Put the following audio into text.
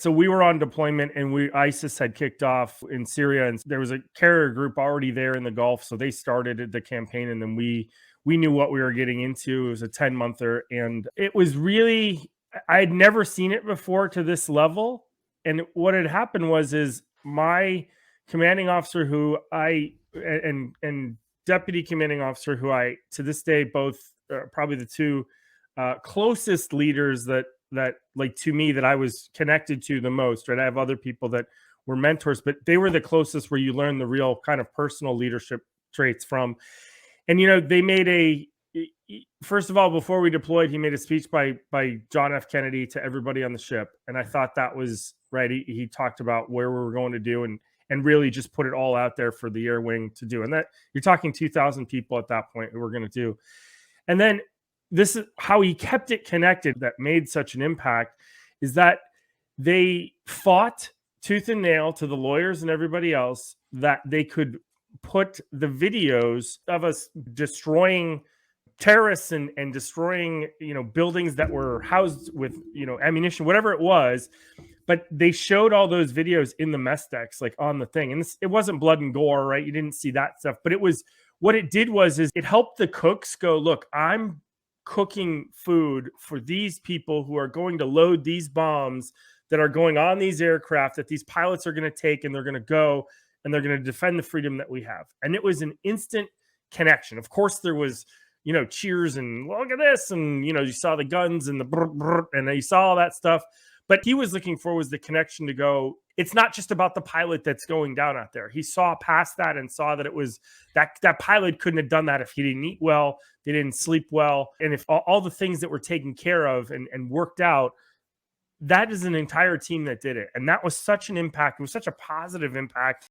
So we were on deployment and ISIS had kicked off in Syria, and there was a carrier group already there in the Gulf. So they started the campaign, and then we knew what we were getting into. It was a 10-monther, and it was really, I had never seen it before to this level. And what had happened was my commanding officer, who I and deputy commanding officer, who I to this day both probably the two closest leaders that like to me that I was connected to the most, right? I have other people that were mentors, but they were the closest where you learn the real kind of personal leadership traits from. And they made first of all, before we deployed, he made a speech by John F. Kennedy to everybody on the ship. And I thought that was right. He talked about where we were going to do and really just put it all out there for the air wing to do. And that you're talking 2,000 people at that point who were going to do. And then this is how he kept it connected that made such an impact, is that they fought tooth and nail to the lawyers and everybody else that they could put the videos of us destroying terrorists and destroying buildings that were housed with ammunition, whatever it was. But they showed all those videos in the mess decks, like on the thing. And it wasn't blood and gore, right? You didn't see that stuff. But what it did was it helped the cooks go, look, I'm cooking food for these people who are going to load these bombs that are going on these aircraft that these pilots are going to take, and they're going to go and they're going to defend the freedom that we have. And it was an instant connection. Of course, there was, cheers and look at this. And, you saw the guns and the brr, brr, and you saw all that stuff. But he was looking for was the connection to go, it's not just about the pilot that's going down out there. He saw past that and saw that it was that pilot couldn't have done that if he didn't eat well, they didn't sleep well. And if all the things that were taken care of and worked out, that is an entire team that did it. And that was such an impact. It was such a positive impact.